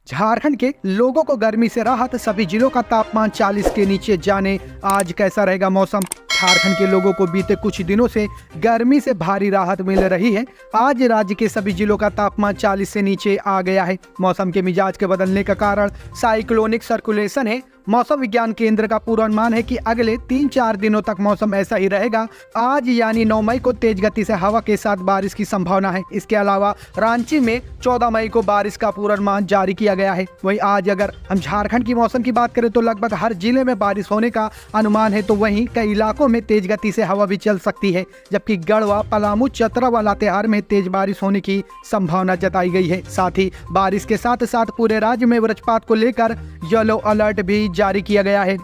झारखंड के लोगों को गर्मी से राहत, सभी जिलों का तापमान 40 के नीचे जाने। आज कैसा रहेगा मौसम? झारखंड के लोगों को बीते कुछ दिनों से गर्मी से भारी राहत मिल रही है। आज राज्य के सभी जिलों का तापमान 40 से नीचे आ गया है। मौसम के मिजाज के बदलने का कारण साइक्लोनिक सर्कुलेशन है। मौसम विज्ञान केंद्र का पूर्वानुमान है कि अगले 3-4 दिनों तक मौसम ऐसा ही रहेगा। आज यानी 9 मई को तेज गति से हवा के साथ बारिश की संभावना है। इसके अलावा रांची में 14 मई को बारिश का पूर्वानुमान जारी किया गया है। वहीं आज अगर हम झारखंड की मौसम की बात करें तो लगभग हर जिले में बारिश होने का अनुमान है, तो वहीं कई इलाकों में तेज गति से हवा भी चल सकती है, जबकि गढ़वा, पलामू, चतरा व लातेहार में तेज बारिश होने की संभावना जताई गई है। साथ ही बारिश के साथ साथ पूरे राज्य में वज्रपात को लेकर येलो अलर्ट भी जारी किया गया है।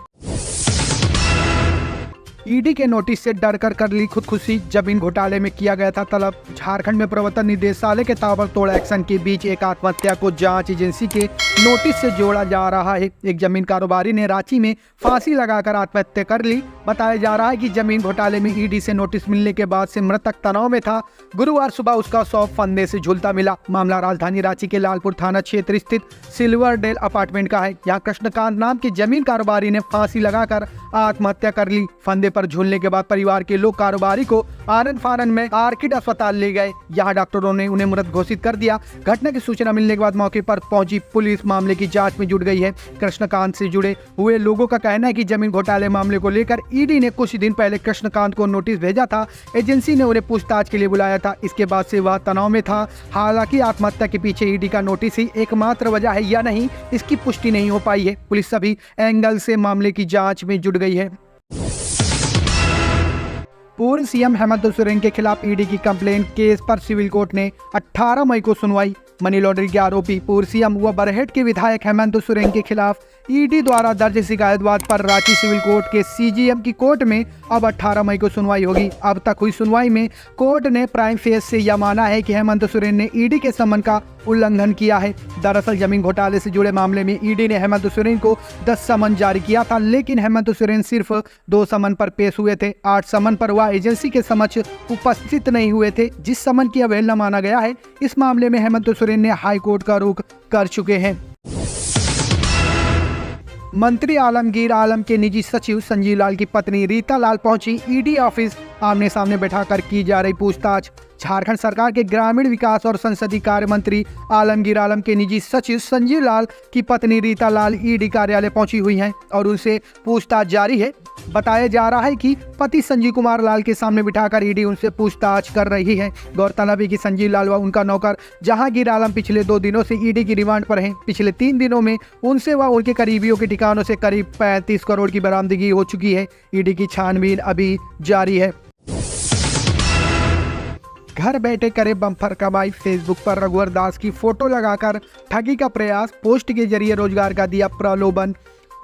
ईडी के नोटिस से डर कर ली खुदकुशी, जमीन घोटाले में किया गया था तलब। झारखंड में प्रवर्तन निदेशालय के ताबड़तोड़ एक्शन के बीच एक आत्महत्या को जांच एजेंसी के नोटिस से जोड़ा जा रहा है। एक जमीन कारोबारी ने रांची में फांसी लगाकर आत्महत्या कर ली। बताया जा रहा है कि जमीन घोटाले में ईडी से नोटिस मिलने के बाद से मृतक तनाव में था। गुरुवार सुबह उसका शव फंदे से झूलता मिला। मामला राजधानी रांची के लालपुर थाना क्षेत्र स्थित सिल्वरडेल अपार्टमेंट का है। यहाँ कृष्णकांत नाम के जमीन कारोबारी ने फांसी लगाकर आत्महत्या कर ली। फंदे पर झूलने के बाद परिवार के लोग कारोबारी को आनन फानन में आर्किड अस्पताल ले गए। यहाँ डॉक्टरों ने उन्हें मृत घोषित कर दिया। घटना की सूचना मिलने के बाद मौके पर पहुंची पुलिस मामले की जांच में जुट गई है। कृष्णकांत से जुड़े हुए लोगों का कहना है कि जमीन घोटाले मामले को लेकर ईडी ने कुछ दिन पहले कृष्णकांत को नोटिस भेजा था। एजेंसी ने उन्हें पूछताछ के लिए बुलाया था। इसके बाद से वह तनाव में था। हालांकि आत्महत्या के पीछे ईडी का नोटिस ही एकमात्र वजह है या नहीं, इसकी पुष्टि नहीं हो पाई है। पुलिस सभी एंगल से मामले की जांच में जुट गई है। पूर्व सीएम हेमंत सोरेन के खिलाफ ईडी की कंप्लेंट केस पर सिविल कोर्ट ने 18 मई को सुनवाई। मनी लॉन्ड्रिंग के आरोपी पूर्व सीएम व बरहेट के विधायक हेमंत सोरेन के खिलाफ ईडी द्वारा दर्ज शिकायतवाद पर रांची सिविल कोर्ट के सीजीएम की कोर्ट में अब 18 मई को सुनवाई होगी। अब तक हुई सुनवाई में कोर्ट ने प्राइम फेस से यह माना है कि हेमंत सोरेन ने ईडी के सम्मन का उल्लंघन किया है। दरअसल जमीन घोटाले से जुड़े मामले में ईडी ने हेमंत सोरेन को 10 समन जारी किया था, लेकिन हेमंत सोरेन सिर्फ 2 समन पर पेश हुए थे। 8 समन पर वह एजेंसी के समक्ष उपस्थित नहीं हुए थे, जिस समन की अवहेलना माना गया है। इस मामले में हेमंत सोरेन ने हाई कोर्ट का रुख कर चुके हैं। मंत्री आलमगीर आलम के निजी सचिव संजीव लाल की पत्नी रीता लाल पहुंची ईडी ऑफिस। आमने सामने बैठाकर की जा रही पूछताछ। झारखंड सरकार के ग्रामीण विकास और संसदीय कार्य मंत्री आलमगीर आलम के निजी सचिव संजीव लाल की पत्नी रीता लाल ईडी कार्यालय पहुंची हुई हैं और उनसे पूछताछ जारी है। बताया जा रहा है कि पति संजीव कुमार लाल के सामने बिठाकर ईडी उनसे पूछताछ कर रही है। गौरतलब है कि संजीव लाल व उनका नौकर जहांगीर आलम पिछले 2 दिनों से ईडी की रिमांड पर हैं। पिछले 3 दिनों में उनसे व उनके करीबियों के ठिकानों से करीब 35 करोड़ की बरामदगी हो चुकी है। ईडी की छानबीन अभी जारी है। घर बैठे करे बम्पर कमाई। फेसबुक पर रघुवर दास की फोटो लगाकर ठगी का प्रयास। पोस्ट के जरिए रोजगार का दिया प्रलोभन।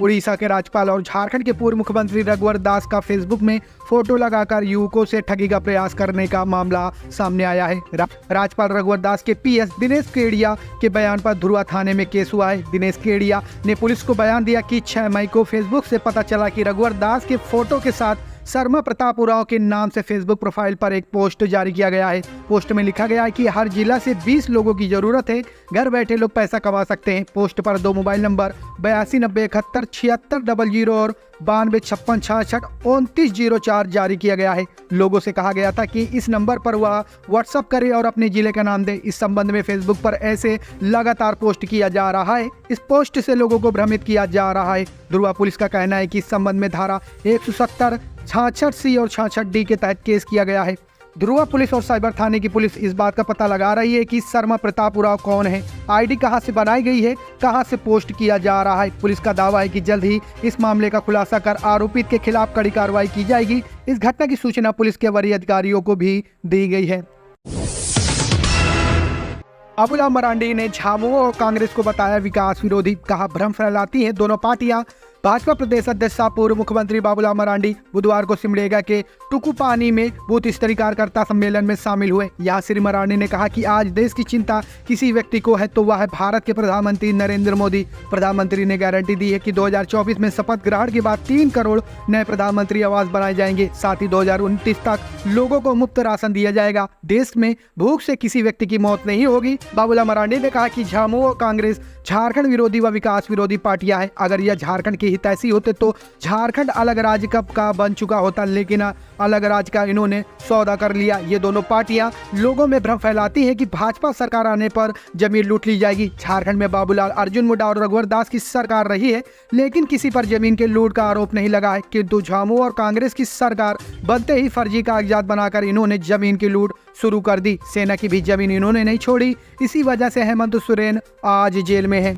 उड़ीसा के राज्यपाल और झारखंड के पूर्व मुख्यमंत्री रघुवर दास का फेसबुक में फोटो लगाकर युवकों से ठगी का प्रयास करने का मामला सामने आया है। राज्यपाल रघुवर दास के पीएस दिनेश केडिया के बयान पर धुरुआ थाने में केस हुआ है। दिनेश केडिया ने पुलिस को बयान दिया कि 6 मई को फेसबुक से पता चला कि रघुवर दास के फोटो के साथ शर्मा प्रताप उरांव के नाम से फेसबुक प्रोफाइल पर एक पोस्ट जारी किया गया है। पोस्ट में लिखा गया है कि हर जिला से 20 लोगों की जरूरत है, घर बैठे लोग पैसा कमा सकते हैं। पोस्ट पर 2 मोबाइल नंबर 8290717600 और 9256662904 जारी किया गया है। लोगों से कहा गया था कि इस नंबर पर वह व्हाट्सअप करे और अपने जिले का नाम दे। इस संबंध में फेसबुक पर ऐसे लगातार पोस्ट किया जा रहा है। इस पोस्ट से लोगों को भ्रमित किया जा रहा है। धुरुआ पुलिस का कहना है कि इस संबंध में धारा 170, 66C और 66D के तहत केस किया गया है। धुरुआ पुलिस और साइबर थाने की पुलिस इस बात का पता लगा रही है कि शर्मा प्रताप उरांव कौन है, आईडी कहां से बनाई गई है, कहां से पोस्ट किया जा रहा है। पुलिस का दावा है कि जल्द ही इस मामले का खुलासा कर आरोपित के खिलाफ कड़ी कार्रवाई की जाएगी। इस घटना की सूचना पुलिस के वरीय अधिकारियों को भी दी गई है। अबुला मरांडी ने झामुमो और कांग्रेस को बताया विकास विरोधी। कहा भ्रम फैलाती हैं दोनों पार्टियां। भाजपा प्रदेश अध्यक्ष सह पूर्व मुख्यमंत्री बाबूलाल मरांडी बुधवार को सिमडेगा के टुकुपानी में बूथ स्तरीय कार्यकर्ता सम्मेलन में शामिल हुए। यहाँ श्री मरांडी ने कहा कि आज देश की चिंता किसी व्यक्ति को है तो वह है भारत के प्रधानमंत्री नरेंद्र मोदी। प्रधानमंत्री ने गारंटी दी है कि 2024 में शपथ ग्रहण के बाद 3 करोड़ नए प्रधानमंत्री आवास बनाए जाएंगे। साथ ही 2029 तक लोगों को मुफ्त राशन दिया जाएगा। देश में भूख से किसी व्यक्ति की मौत नहीं होगी। बाबूलाल मरांडी ने कहा कि झामुमो और कांग्रेस झारखंड विरोधी व विकास विरोधी पार्टियां हैं। अगर यह झारखंड के हितैषी होते तो झारखंड अलग राज्य कब का बन चुका होता, लेकिन अलग राज्य का इन्होंने सौदा कर लिया। ये दोनों पार्टियां लोगों में भ्रम फैलाती हैं कि भाजपा सरकार आने पर जमीन लूट ली जाएगी। झारखंड में बाबूलाल, अर्जुन मुंडा और रघुवर दास की सरकार रही है, लेकिन किसी पर जमीन के लूट का आरोप नहीं लगा है। किंतु झामुमो और कांग्रेस की सरकार बनते ही फर्जी कागजात बनाकर इन्होंने जमीन की लूट शुरू कर दी। सेना की भी जमीन इन्होंने नहीं छोड़ी। इसी वजह से हेमंत सोरेन आज जेल में है।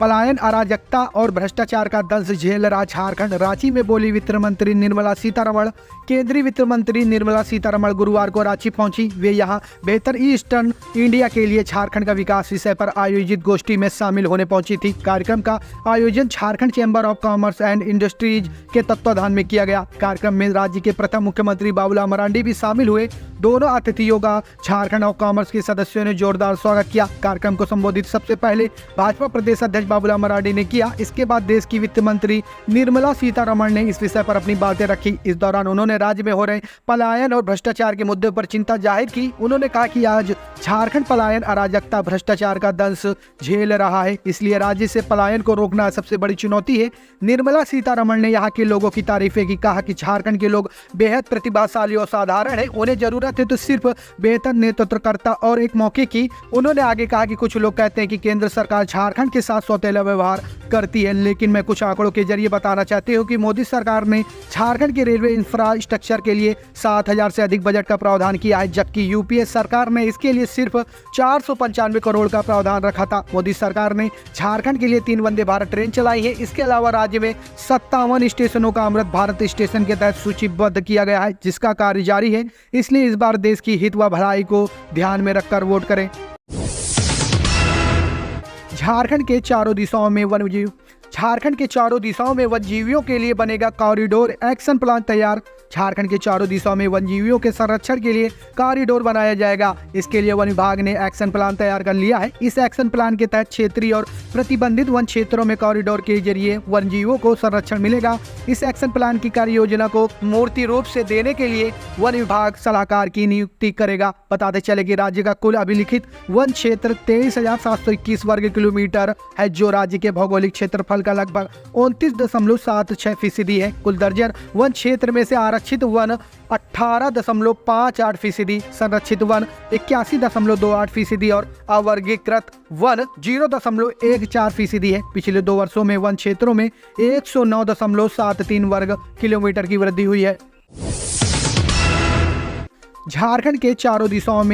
पलायन, अराजकता और भ्रष्टाचार का दंश झेल रहा झारखंड। रांची में बोली वित्त मंत्री निर्मला सीतारमण। केंद्रीय वित्त मंत्री निर्मला सीतारमण गुरुवार को रांची पहुंची। वे यहां बेहतर ईस्टर्न इंडिया के लिए झारखंड का विकास विषय पर आयोजित गोष्ठी में शामिल होने पहुंची थी। कार्यक्रम का आयोजन Jharkhand chamber of commerce and industries के तत्वाधान में किया गया। कार्यक्रम में राज्य के प्रथम मुख्यमंत्री बाबूलाल मरांडी भी शामिल हुए। दोनों अतिथियों का झारखंड ऑफ कॉमर्स के सदस्यों ने जोरदार स्वागत किया। कार्यक्रम को संबोधित सबसे पहले भाजपा प्रदेश अध्यक्ष बाबूलाल मरांडी ने किया। इसके बाद देश की वित्त मंत्री निर्मला सीतारमण ने इस विषय पर अपनी बातें रखी। इस दौरान उन्होंने राज्य में हो रहे पलायन और भ्रष्टाचार के मुद्दे पर चिंता जाहिर की। उन्होंने कहा कि आज झारखंड पलायन, अराजकता, भ्रष्टाचार का दंश झेल रहा है, इसलिए राज्य से पलायन को रोकना सबसे बड़ी चुनौती है। निर्मला सीतारमण ने यहाँ के लोगों की तारीफें की। कहा कि झारखंड के लोग बेहद प्रतिभाशाली और साधारण है, उन्हें जरूरत है तो सिर्फ बेहतर नेतृत्वकर्ता और एक मौके की। उन्होंने आगे कहा कि कुछ लोग कहते हैं कि केंद्र सरकार झारखंड के साथ सौतेला व्यवहार करती है, लेकिन मैं कुछ आंकड़ों के जरिए बताना चाहती हूँ कि मोदी सरकार ने झारखंड के रेलवे इंफ्रास्ट्रक्चर के लिए 7,000 से अधिक बजट का प्रावधान किया है, जबकि यूपीए सरकार ने इसके लिए सिर्फ 495 करोड़ का प्रावधान रखा था। मोदी सरकार ने झारखंड के लिए 3 वंदे भारत ट्रेन चलाई है। इसके अलावा राज्य में 57 स्टेशनों का अमृत भारत स्टेशन के तहत सूचीबद्ध किया गया है, जिसका कार्य जारी है। इसलिए इस बार देश की हित व भलाई को ध्यान में रखकर वोट करें। झारखंड के चारों दिशाओं में वन्यजीवियों के लिए बनेगा कॉरिडोर, एक्शन प्लान तैयार। झारखंड के चारों दिशाओं में वन्यजीवियों के संरक्षण के लिए कॉरिडोर बनाया जाएगा। इसके लिए वन विभाग ने एक्शन प्लान तैयार कर लिया है। इस एक्शन प्लान के तहत क्षेत्रीय और प्रतिबंधित वन क्षेत्रों में कॉरिडोर के जरिए वन्यजीवों को संरक्षण मिलेगा। इस एक्शन प्लान की कार्य योजना को मूर्त रूप से देने के लिए वन विभाग सलाहकार की नियुक्ति करेगा। बताते चले कि राज्य का कुल अभिलिखित वन क्षेत्र 23,721 वर्ग किलोमीटर है, जो राज्य के भौगोलिक क्षेत्रफल का लगभग 29.76% है। कुल दर्जन वन क्षेत्र में से आरक्षित वन 18.58%, संरक्षित वन 81.28% और अवर्गीकृत वन 0.14% है। पिछले 2 वर्षों में वन क्षेत्रों में 109.73 वर्ग किलोमीटर की वृद्धि हुई है। झारखंड के चारों दिशाओं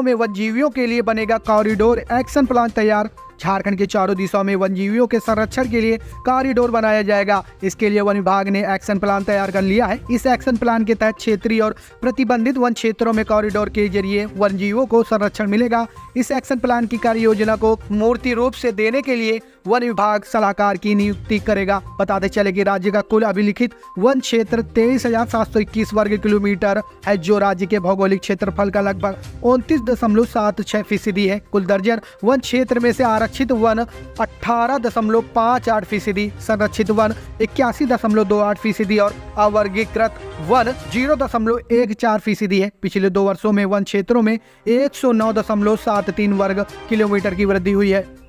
में वन्यजीवियों के लिए बनेगा कॉरिडोर, एक्शन प्लान तैयार। झारखंड के चारों दिशाओं में वन्यजीवियों के संरक्षण के लिए कॉरिडोर बनाया जाएगा। इसके लिए वन विभाग ने एक्शन प्लान तैयार कर लिया है। इस एक्शन प्लान के तहत क्षेत्रीय और प्रतिबंधित वन क्षेत्रों में कॉरिडोर के जरिए वन्यजीवों को संरक्षण मिलेगा। इस एक्शन प्लान की कार्य योजना को मूर्त रूप से देने के लिए वन विभाग सलाहकार की नियुक्ति करेगा। बताते चले कि राज्य का कुल अभिलिखित वन क्षेत्र 23,721 वर्ग किलोमीटर है, जो राज्य के भौगोलिक क्षेत्रफल का लगभग 29.76% है। कुल दर्जन वन क्षेत्र में से आरक्षित वन 18.58%, संरक्षित वन 81.28% और अवर्गीकृत वन 0.14% है। पिछले 2 वर्षों में वन क्षेत्रों में 109.73 वर्ग किलोमीटर की वृद्धि हुई है।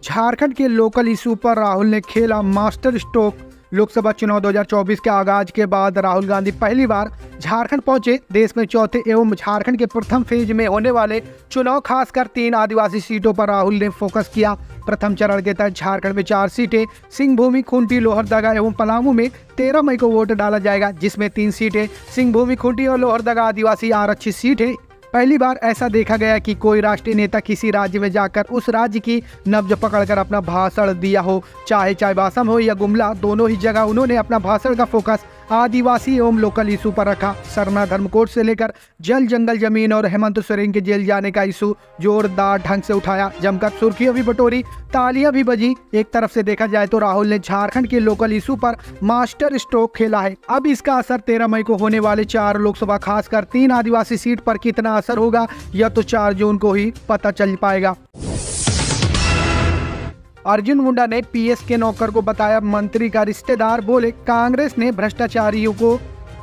झारखंड के लोकल इशू पर राहुल ने खेला मास्टर स्ट्रोक। लोकसभा चुनाव 2024 के आगाज के बाद राहुल गांधी पहली बार झारखंड पहुंचे। देश में चौथे एवं झारखंड के प्रथम फेज में होने वाले चुनाव, खासकर 3 आदिवासी सीटों पर राहुल ने फोकस किया। प्रथम चरण के तहत झारखंड में 4 सीटें सिंहभूमि, खूंटी, लोहरदगा एवं पलामू में 13 मई को वोट डाला जाएगा, जिसमें 3 सीटें सिंहभूमि, खूंटी और लोहरदगा आदिवासी आरक्षित सीट है। पहली बार ऐसा देखा गया कि कोई राष्ट्रीय नेता किसी राज्य में जाकर उस राज्य की नब्ज पकड़कर अपना भाषण दिया हो। चाहे चाईबासा हो या गुमला, दोनों ही जगह उन्होंने अपना भाषण का फोकस आदिवासी एवं लोकल इशू पर रखा। सरना धर्मकोट से लेकर जल जंगल जमीन और हेमंत सोरेन के जेल जाने का इशू जोरदार ढंग से उठाया। जमकर सुर्खियां भी बटोरी, तालियां भी बजी। एक तरफ से देखा जाए तो राहुल ने झारखंड के लोकल इशू पर मास्टर स्ट्रोक खेला है। अब इसका असर 13 मई को होने वाले 4 लोकसभा खासकर 3 आदिवासी सीट पर कितना असर होगा यह तो 4 जून को ही पता चल पाएगा। अर्जुन मुंडा ने पीएस के नौकर को बताया मंत्री का रिश्तेदार। बोले कांग्रेस ने भ्रष्टाचारियों को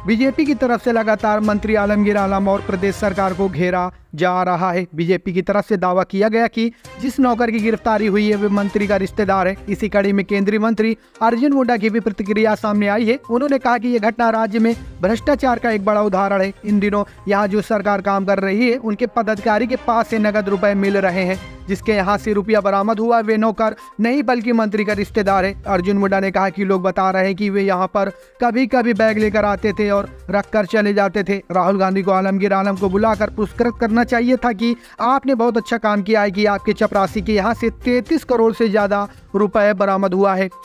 बीजेपी की तरफ से लगातार मंत्री आलमगीर आलम और प्रदेश सरकार को घेरा जा रहा है। बीजेपी की तरफ से दावा किया गया कि जिस नौकर की गिरफ्तारी हुई है वे मंत्री का रिश्तेदार है। इसी कड़ी में केंद्रीय मंत्री अर्जुन मुंडा की भी प्रतिक्रिया सामने आई है। उन्होंने कहा कि यह घटना राज्य में भ्रष्टाचार का एक बड़ा उदाहरण है। इन दिनों यहाँ जो सरकार काम कर रही है उनके पदाधिकारी के पास से नगद रुपए मिल रहे हैं। जिसके यहाँ से रुपया बरामद हुआ वे नौकर नहीं बल्कि मंत्री का रिश्तेदार है। अर्जुन मुंडा ने कहा कि लोग बता रहे हैं कि वे यहाँ पर कभी कभी बैग लेकर आते थे और रख कर चले जाते थे। राहुल गांधी को आलमगीर आलम को बुलाकर पुरस्कृत करना चाहिए था कि आपने बहुत अच्छा काम किया है कि आपके चपरासी के यहाँ से 33 करोड़ से ज्यादा रुपए बरामद हुआ है।